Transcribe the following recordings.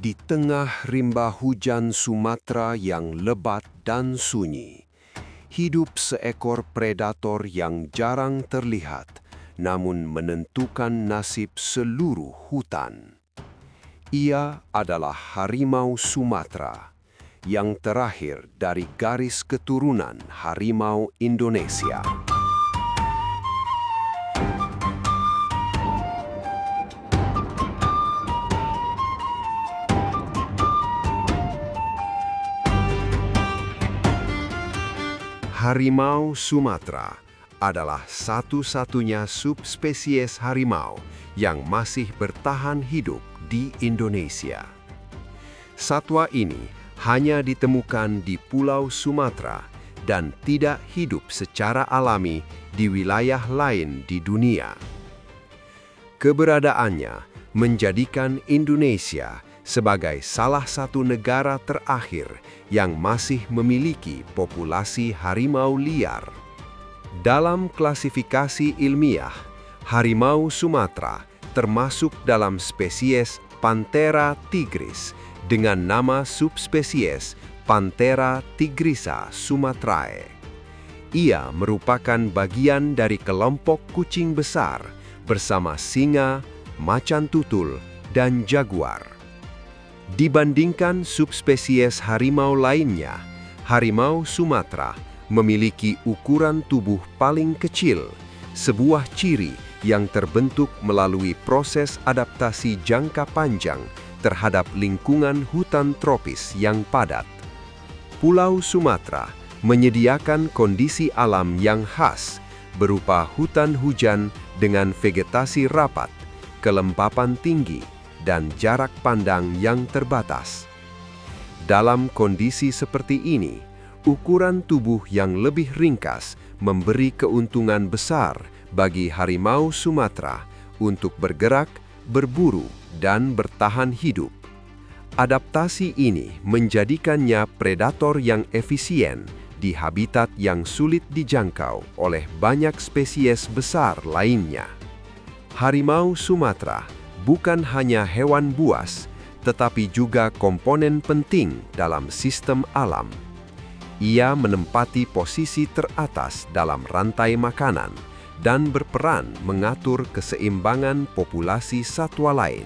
Di tengah rimba hujan Sumatera yang lebat dan sunyi, hidup seekor predator yang jarang terlihat, namun menentukan nasib seluruh hutan. Ia adalah harimau Sumatera, yang terakhir dari garis keturunan harimau Indonesia. Harimau Sumatera adalah satu-satunya subspesies harimau yang masih bertahan hidup di Indonesia. Satwa ini hanya ditemukan di Pulau Sumatera dan tidak hidup secara alami di wilayah lain di dunia. Keberadaannya menjadikan Indonesia sebagai salah satu negara terakhir yang masih memiliki populasi harimau liar. Dalam klasifikasi ilmiah, harimau Sumatera termasuk dalam spesies Panthera tigris dengan nama subspesies Panthera tigrisa sumatrae. Ia merupakan bagian dari kelompok kucing besar bersama singa, macan tutul, dan jaguar. Dibandingkan subspesies harimau lainnya, harimau Sumatera memiliki ukuran tubuh paling kecil, sebuah ciri yang terbentuk melalui proses adaptasi jangka panjang terhadap lingkungan hutan tropis yang padat. Pulau Sumatera menyediakan kondisi alam yang khas berupa hutan hujan dengan vegetasi rapat, kelembapan tinggi, dan jarak pandang yang terbatas. Dalam kondisi seperti ini, ukuran tubuh yang lebih ringkas memberi keuntungan besar bagi harimau Sumatera untuk bergerak, berburu, dan bertahan hidup. Adaptasi ini menjadikannya predator yang efisien di habitat yang sulit dijangkau oleh banyak spesies besar lainnya. Harimau Sumatera bukan hanya hewan buas, tetapi juga komponen penting dalam sistem alam. Ia menempati posisi teratas dalam rantai makanan dan berperan mengatur keseimbangan populasi satwa lain.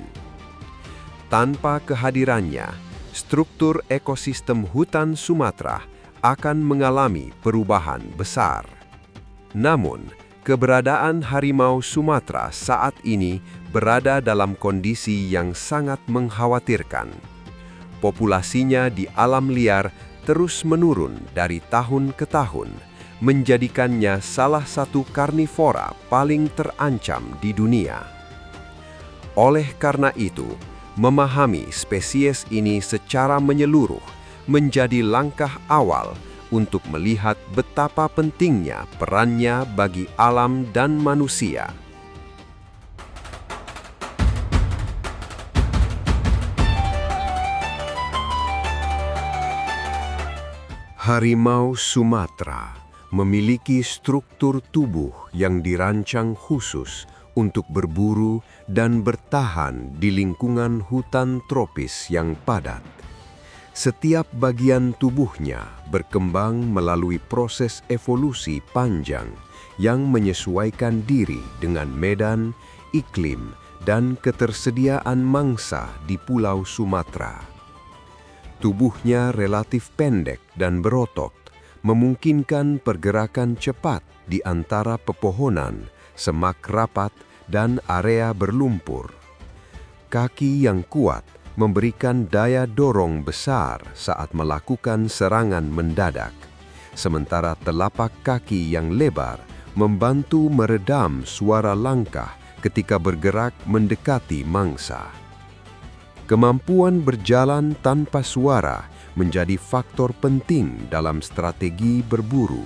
Tanpa kehadirannya, struktur ekosistem hutan Sumatera akan mengalami perubahan besar. Namun, keberadaan harimau Sumatera saat ini berada dalam kondisi yang sangat mengkhawatirkan. Populasinya di alam liar terus menurun dari tahun ke tahun, menjadikannya salah satu karnivora paling terancam di dunia. Oleh karena itu, memahami spesies ini secara menyeluruh menjadi langkah awal untuk melihat betapa pentingnya perannya bagi alam dan manusia. Harimau Sumatera memiliki struktur tubuh yang dirancang khusus untuk berburu dan bertahan di lingkungan hutan tropis yang padat. Setiap bagian tubuhnya berkembang melalui proses evolusi panjang yang menyesuaikan diri dengan medan, iklim, dan ketersediaan mangsa di Pulau Sumatera. Tubuhnya relatif pendek dan berotot, memungkinkan pergerakan cepat di antara pepohonan, semak rapat, dan area berlumpur. Kaki yang kuat memberikan daya dorong besar saat melakukan serangan mendadak, sementara telapak kaki yang lebar membantu meredam suara langkah ketika bergerak mendekati mangsa. Kemampuan berjalan tanpa suara menjadi faktor penting dalam strategi berburu.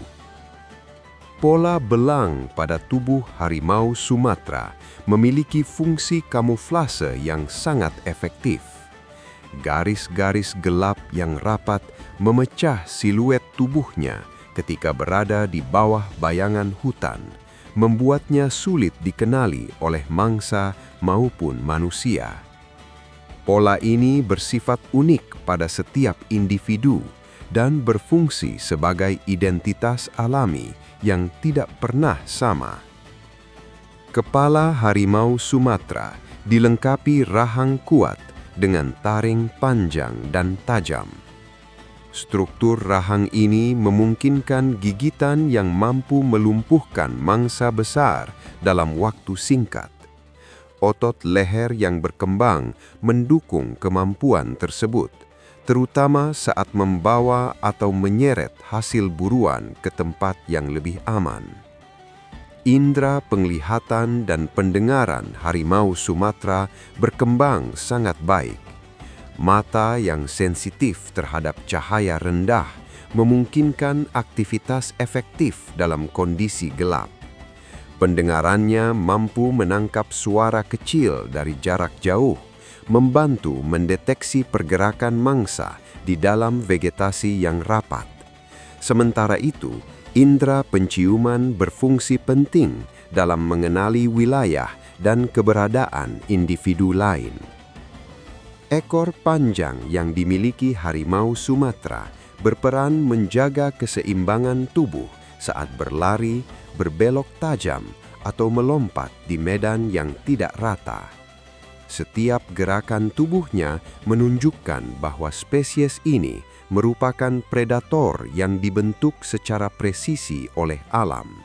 Pola belang pada tubuh harimau Sumatera memiliki fungsi kamuflase yang sangat efektif. Garis-garis gelap yang rapat memecah siluet tubuhnya ketika berada di bawah bayangan hutan, membuatnya sulit dikenali oleh mangsa maupun manusia. Pola ini bersifat unik pada setiap individu dan berfungsi sebagai identitas alami yang tidak pernah sama. Kepala harimau Sumatera dilengkapi rahang kuat dengan taring panjang dan tajam. Struktur rahang ini memungkinkan gigitan yang mampu melumpuhkan mangsa besar dalam waktu singkat. Otot leher yang berkembang mendukung kemampuan tersebut, terutama saat membawa atau menyeret hasil buruan ke tempat yang lebih aman. Indera penglihatan dan pendengaran harimau Sumatera berkembang sangat baik. Mata yang sensitif terhadap cahaya rendah memungkinkan aktivitas efektif dalam kondisi gelap. Pendengarannya mampu menangkap suara kecil dari jarak jauh, membantu mendeteksi pergerakan mangsa di dalam vegetasi yang rapat. Sementara itu, indera penciuman berfungsi penting dalam mengenali wilayah dan keberadaan individu lain. Ekor panjang yang dimiliki harimau Sumatera berperan menjaga keseimbangan tubuh saat berlari, berbelok tajam, atau melompat di medan yang tidak rata. Setiap gerakan tubuhnya menunjukkan bahwa spesies ini merupakan predator yang dibentuk secara presisi oleh alam.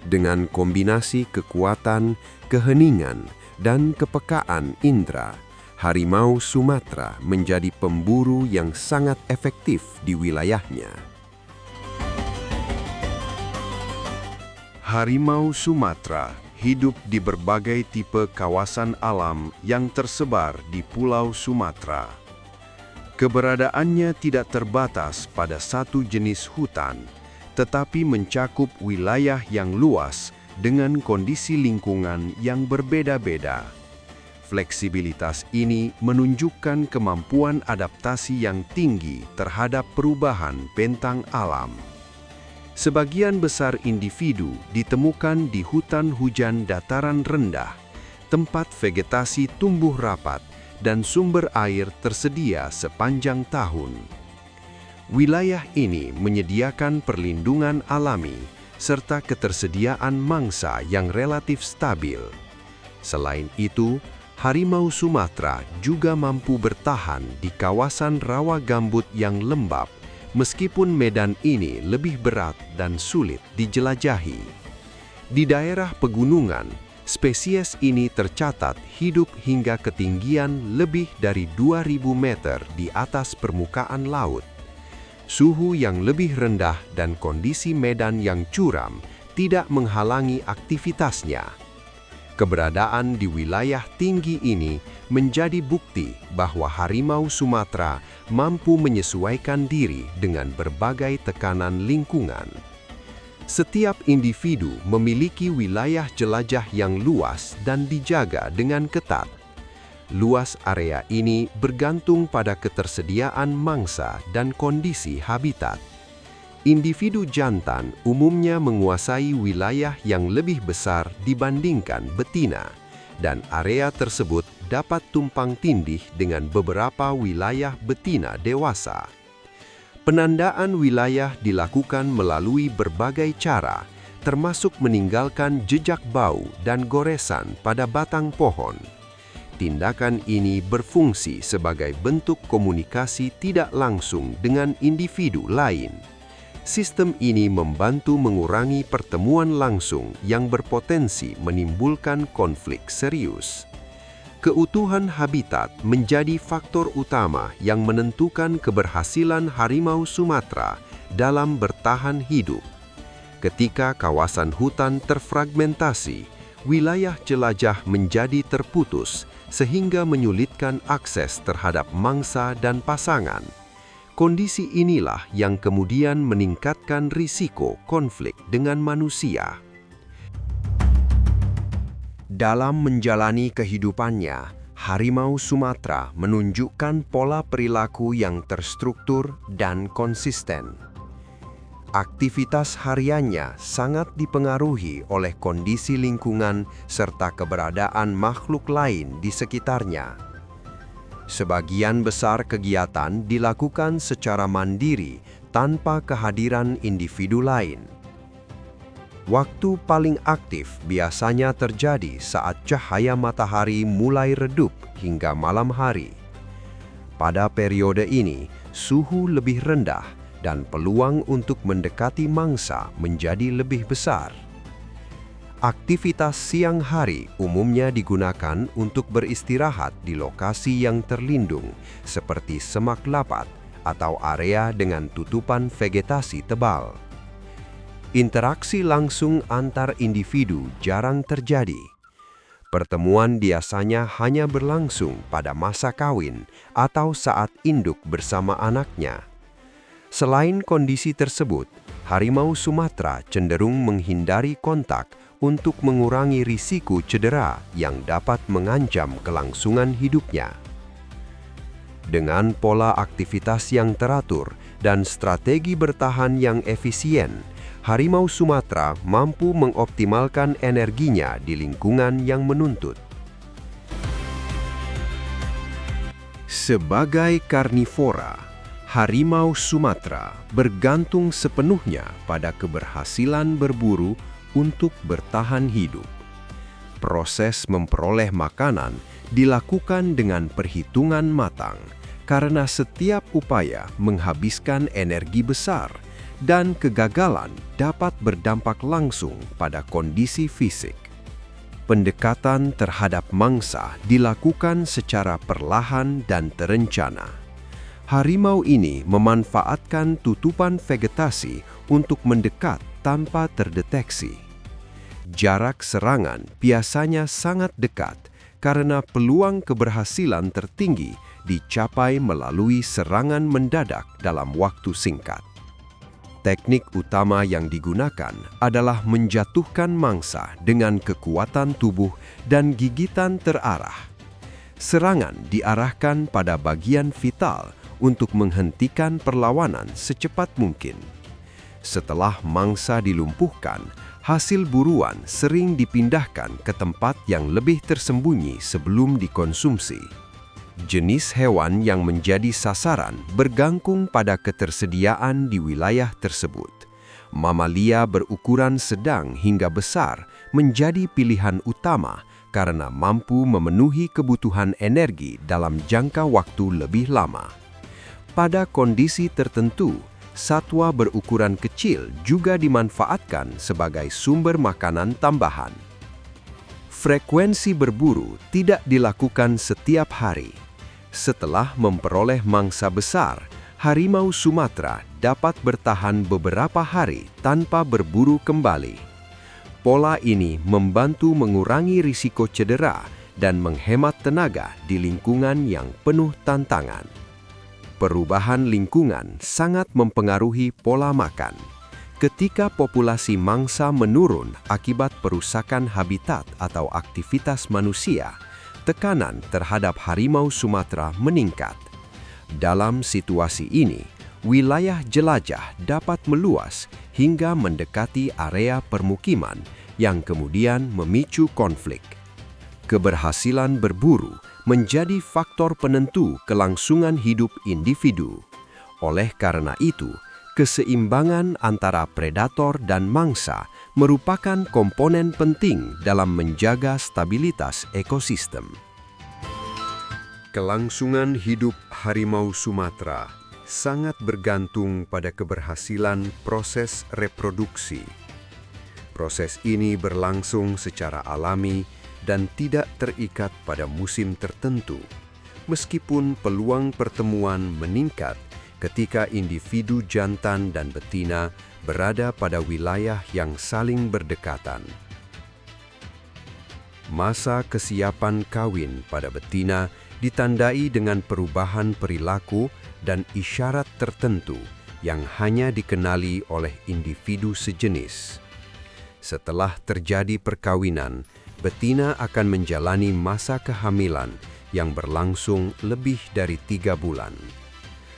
Dengan kombinasi kekuatan, keheningan, dan kepekaan indera, harimau Sumatera menjadi pemburu yang sangat efektif di wilayahnya. Harimau Sumatera hidup di berbagai tipe kawasan alam yang tersebar di Pulau Sumatera. Keberadaannya tidak terbatas pada satu jenis hutan, tetapi mencakup wilayah yang luas dengan kondisi lingkungan yang berbeda-beda. Fleksibilitas ini menunjukkan kemampuan adaptasi yang tinggi terhadap perubahan bentang alam. Sebagian besar individu ditemukan di hutan hujan dataran rendah, tempat vegetasi tumbuh rapat dan sumber air tersedia sepanjang tahun. Wilayah ini menyediakan perlindungan alami serta ketersediaan mangsa yang relatif stabil. Selain itu, harimau Sumatera juga mampu bertahan di kawasan rawa gambut yang lembap, meskipun medan ini lebih berat dan sulit dijelajahi. Di daerah pegunungan, spesies ini tercatat hidup hingga ketinggian lebih dari 2.000 meter di atas permukaan laut. Suhu yang lebih rendah dan kondisi medan yang curam tidak menghalangi aktivitasnya. Keberadaan di wilayah tinggi ini menjadi bukti bahwa harimau Sumatera mampu menyesuaikan diri dengan berbagai tekanan lingkungan. Setiap individu memiliki wilayah jelajah yang luas dan dijaga dengan ketat. Luas area ini bergantung pada ketersediaan mangsa dan kondisi habitat. Individu jantan umumnya menguasai wilayah yang lebih besar dibandingkan betina, dan area tersebut dapat tumpang tindih dengan beberapa wilayah betina dewasa. Penandaan wilayah dilakukan melalui berbagai cara, termasuk meninggalkan jejak bau dan goresan pada batang pohon. Tindakan ini berfungsi sebagai bentuk komunikasi tidak langsung dengan individu lain. Sistem ini membantu mengurangi pertemuan langsung yang berpotensi menimbulkan konflik serius. Keutuhan habitat menjadi faktor utama yang menentukan keberhasilan harimau Sumatera dalam bertahan hidup. Ketika kawasan hutan terfragmentasi, wilayah jelajah menjadi terputus sehingga menyulitkan akses terhadap mangsa dan pasangan. Kondisi inilah yang kemudian meningkatkan risiko konflik dengan manusia. Dalam menjalani kehidupannya, harimau Sumatera menunjukkan pola perilaku yang terstruktur dan konsisten. Aktivitas hariannya sangat dipengaruhi oleh kondisi lingkungan serta keberadaan makhluk lain di sekitarnya. Sebagian besar kegiatan dilakukan secara mandiri tanpa kehadiran individu lain. Waktu paling aktif biasanya terjadi saat cahaya matahari mulai redup hingga malam hari. Pada periode ini, suhu lebih rendah dan peluang untuk mendekati mangsa menjadi lebih besar. Aktivitas siang hari umumnya digunakan untuk beristirahat di lokasi yang terlindung, seperti semak lapat atau area dengan tutupan vegetasi tebal. Interaksi langsung antar individu jarang terjadi. Pertemuan biasanya hanya berlangsung pada masa kawin atau saat induk bersama anaknya. Selain kondisi tersebut, harimau Sumatera cenderung menghindari kontak untuk mengurangi risiko cedera yang dapat mengancam kelangsungan hidupnya. Dengan pola aktivitas yang teratur dan strategi bertahan yang efisien, harimau Sumatera mampu mengoptimalkan energinya di lingkungan yang menuntut. Sebagai karnivora, harimau Sumatera bergantung sepenuhnya pada keberhasilan berburu untuk bertahan hidup. Proses memperoleh makanan dilakukan dengan perhitungan matang karena setiap upaya menghabiskan energi besar dan kegagalan dapat berdampak langsung pada kondisi fisik. Pendekatan terhadap mangsa dilakukan secara perlahan dan terencana. Harimau ini memanfaatkan tutupan vegetasi untuk mendekat tanpa terdeteksi. Jarak serangan biasanya sangat dekat karena peluang keberhasilan tertinggi dicapai melalui serangan mendadak dalam waktu singkat. Teknik utama yang digunakan adalah menjatuhkan mangsa dengan kekuatan tubuh dan gigitan terarah. Serangan diarahkan pada bagian vital untuk menghentikan perlawanan secepat mungkin. Setelah mangsa dilumpuhkan, hasil buruan sering dipindahkan ke tempat yang lebih tersembunyi sebelum dikonsumsi. Jenis hewan yang menjadi sasaran bergantung pada ketersediaan di wilayah tersebut. Mamalia berukuran sedang hingga besar menjadi pilihan utama karena mampu memenuhi kebutuhan energi dalam jangka waktu lebih lama. Pada kondisi tertentu, satwa berukuran kecil juga dimanfaatkan sebagai sumber makanan tambahan. Frekuensi berburu tidak dilakukan setiap hari. Setelah memperoleh mangsa besar, harimau Sumatera dapat bertahan beberapa hari tanpa berburu kembali. Pola ini membantu mengurangi risiko cedera dan menghemat tenaga di lingkungan yang penuh tantangan. Perubahan lingkungan sangat mempengaruhi pola makan. Ketika populasi mangsa menurun akibat perusakan habitat atau aktivitas manusia, tekanan terhadap harimau Sumatera meningkat. Dalam situasi ini, wilayah jelajah dapat meluas hingga mendekati area permukiman yang kemudian memicu konflik. Keberhasilan berburu menjadi faktor penentu kelangsungan hidup individu. Oleh karena itu, keseimbangan antara predator dan mangsa merupakan komponen penting dalam menjaga stabilitas ekosistem. Kelangsungan hidup harimau Sumatera sangat bergantung pada keberhasilan proses reproduksi. Proses ini berlangsung secara alami dan tidak terikat pada musim tertentu, meskipun peluang pertemuan meningkat ketika individu jantan dan betina berada pada wilayah yang saling berdekatan. Masa kesiapan kawin pada betina ditandai dengan perubahan perilaku dan isyarat tertentu yang hanya dikenali oleh individu sejenis. Setelah terjadi perkawinan, betina akan menjalani masa kehamilan yang berlangsung lebih dari 3 bulan.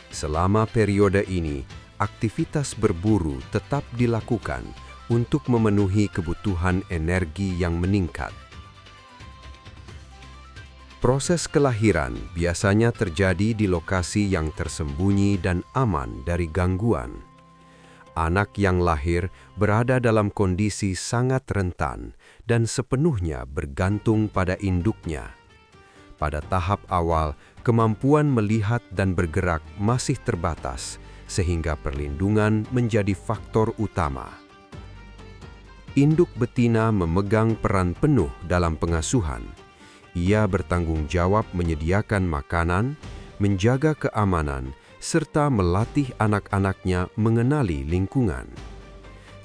Selama periode ini, aktivitas berburu tetap dilakukan untuk memenuhi kebutuhan energi yang meningkat. Proses kelahiran biasanya terjadi di lokasi yang tersembunyi dan aman dari gangguan. Anak yang lahir berada dalam kondisi sangat rentan dan sepenuhnya bergantung pada induknya. Pada tahap awal, kemampuan melihat dan bergerak masih terbatas, sehingga perlindungan menjadi faktor utama. Induk betina memegang peran penuh dalam pengasuhan. Ia bertanggung jawab menyediakan makanan, menjaga keamanan, serta melatih anak-anaknya mengenali lingkungan.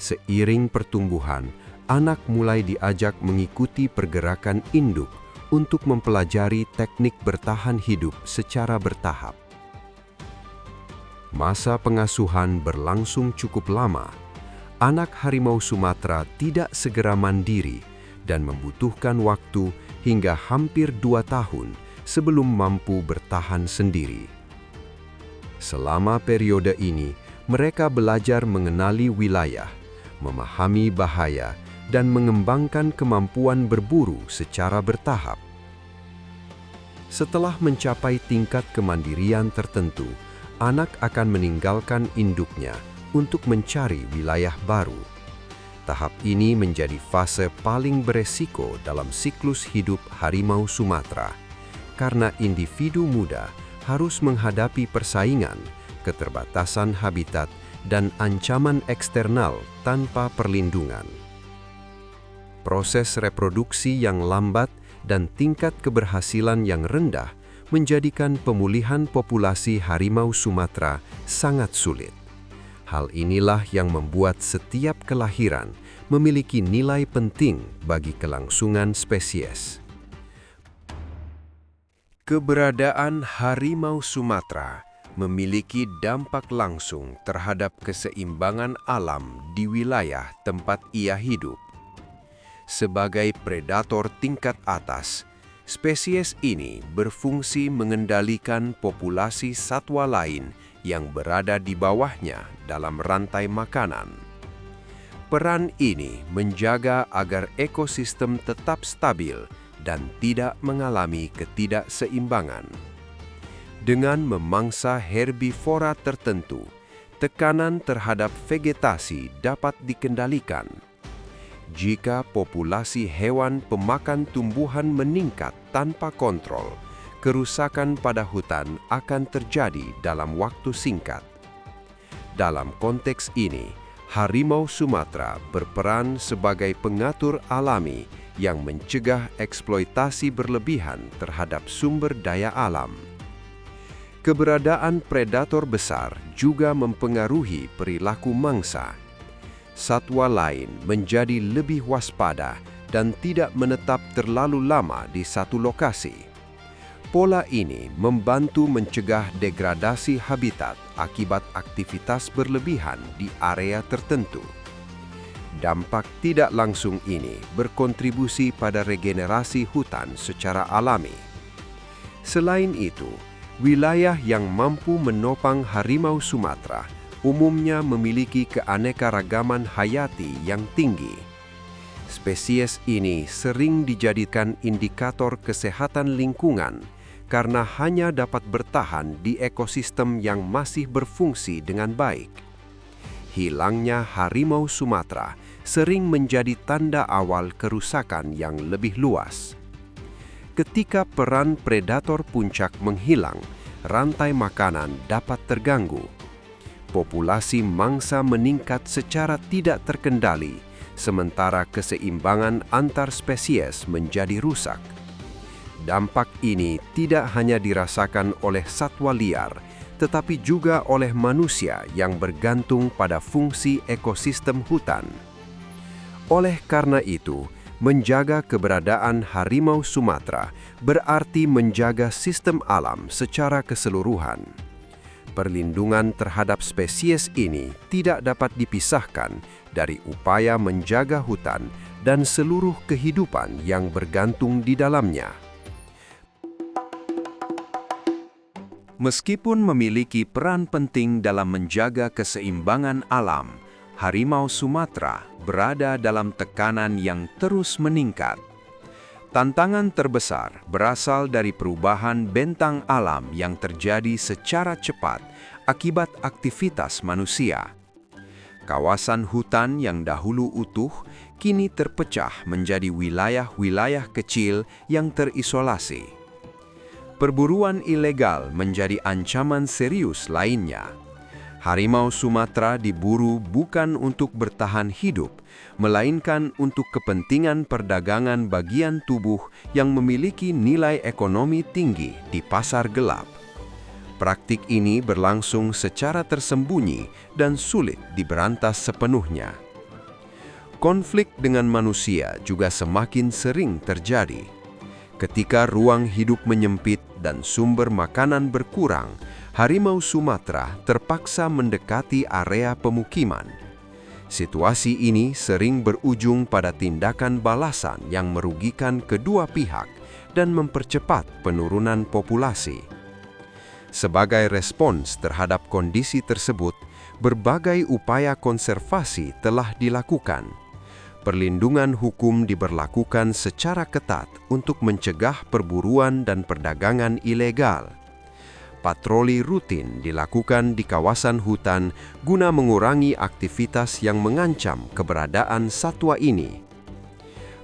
Seiring pertumbuhan, anak mulai diajak mengikuti pergerakan induk untuk mempelajari teknik bertahan hidup secara bertahap. Masa pengasuhan berlangsung cukup lama. Anak harimau Sumatera tidak segera mandiri dan membutuhkan waktu hingga hampir 2 tahun sebelum mampu bertahan sendiri. Selama periode ini, mereka belajar mengenali wilayah, memahami bahaya, dan mengembangkan kemampuan berburu secara bertahap. Setelah mencapai tingkat kemandirian tertentu, anak akan meninggalkan induknya untuk mencari wilayah baru. Tahap ini menjadi fase paling beresiko dalam siklus hidup harimau Sumatera, karena individu muda harus menghadapi persaingan, keterbatasan habitat, dan ancaman eksternal tanpa perlindungan. Proses reproduksi yang lambat dan tingkat keberhasilan yang rendah menjadikan pemulihan populasi harimau Sumatera sangat sulit. Hal inilah yang membuat setiap kelahiran memiliki nilai penting bagi kelangsungan spesies. Keberadaan harimau Sumatera memiliki dampak langsung terhadap keseimbangan alam di wilayah tempat ia hidup. Sebagai predator tingkat atas, spesies ini berfungsi mengendalikan populasi satwa lain yang berada di bawahnya dalam rantai makanan. Peran ini menjaga agar ekosistem tetap stabil dan tidak mengalami ketidakseimbangan. Dengan memangsa herbivora tertentu, tekanan terhadap vegetasi dapat dikendalikan. Jika populasi hewan pemakan tumbuhan meningkat tanpa kontrol, kerusakan pada hutan akan terjadi dalam waktu singkat. Dalam konteks ini, harimau Sumatera berperan sebagai pengatur alami yang mencegah eksploitasi berlebihan terhadap sumber daya alam. Keberadaan predator besar juga mempengaruhi perilaku mangsa. Satwa lain menjadi lebih waspada dan tidak menetap terlalu lama di satu lokasi. Pola ini membantu mencegah degradasi habitat akibat aktivitas berlebihan di area tertentu. Dampak tidak langsung ini berkontribusi pada regenerasi hutan secara alami. Selain itu, wilayah yang mampu menopang harimau Sumatera umumnya memiliki keanekaragaman hayati yang tinggi. Spesies ini sering dijadikan indikator kesehatan lingkungan karena hanya dapat bertahan di ekosistem yang masih berfungsi dengan baik. Hilangnya harimau Sumatera sering menjadi tanda awal kerusakan yang lebih luas. Ketika peran predator puncak menghilang, rantai makanan dapat terganggu. Populasi mangsa meningkat secara tidak terkendali, sementara keseimbangan antar spesies menjadi rusak. Dampak ini tidak hanya dirasakan oleh satwa liar, tetapi juga oleh manusia yang bergantung pada fungsi ekosistem hutan. Oleh karena itu, menjaga keberadaan harimau Sumatera berarti menjaga sistem alam secara keseluruhan. Perlindungan terhadap spesies ini tidak dapat dipisahkan dari upaya menjaga hutan dan seluruh kehidupan yang bergantung di dalamnya. Meskipun memiliki peran penting dalam menjaga keseimbangan alam, harimau Sumatera berada dalam tekanan yang terus meningkat. Tantangan terbesar berasal dari perubahan bentang alam yang terjadi secara cepat akibat aktivitas manusia. Kawasan hutan yang dahulu utuh kini terpecah menjadi wilayah-wilayah kecil yang terisolasi. Perburuan ilegal menjadi ancaman serius lainnya. Harimau Sumatera diburu bukan untuk bertahan hidup, melainkan untuk kepentingan perdagangan bagian tubuh yang memiliki nilai ekonomi tinggi di pasar gelap. Praktik ini berlangsung secara tersembunyi dan sulit diberantas sepenuhnya. Konflik dengan manusia juga semakin sering terjadi. Ketika ruang hidup menyempit dan sumber makanan berkurang, harimau Sumatera terpaksa mendekati area pemukiman. Situasi ini sering berujung pada tindakan balasan yang merugikan kedua pihak dan mempercepat penurunan populasi. Sebagai respons terhadap kondisi tersebut, berbagai upaya konservasi telah dilakukan. Perlindungan hukum diberlakukan secara ketat untuk mencegah perburuan dan perdagangan ilegal. Patroli rutin dilakukan di kawasan hutan guna mengurangi aktivitas yang mengancam keberadaan satwa ini.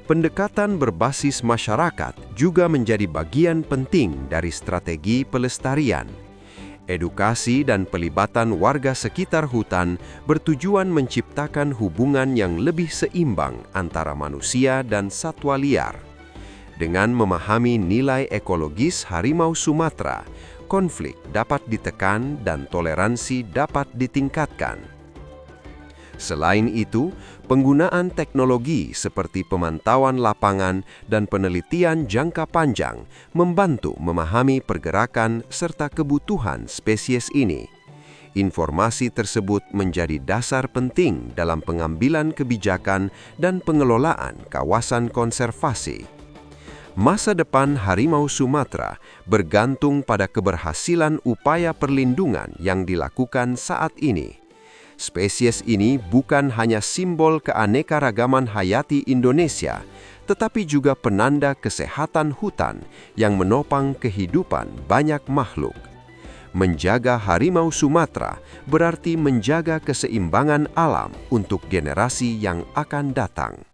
Pendekatan berbasis masyarakat juga menjadi bagian penting dari strategi pelestarian. Edukasi dan pelibatan warga sekitar hutan bertujuan menciptakan hubungan yang lebih seimbang antara manusia dan satwa liar. Dengan memahami nilai ekologis harimau Sumatera, konflik dapat ditekan dan toleransi dapat ditingkatkan. Selain itu, penggunaan teknologi seperti pemantauan lapangan dan penelitian jangka panjang membantu memahami pergerakan serta kebutuhan spesies ini. Informasi tersebut menjadi dasar penting dalam pengambilan kebijakan dan pengelolaan kawasan konservasi. Masa depan harimau Sumatera bergantung pada keberhasilan upaya perlindungan yang dilakukan saat ini. Spesies ini bukan hanya simbol keanekaragaman hayati Indonesia, tetapi juga penanda kesehatan hutan yang menopang kehidupan banyak makhluk. Menjaga harimau Sumatera berarti menjaga keseimbangan alam untuk generasi yang akan datang.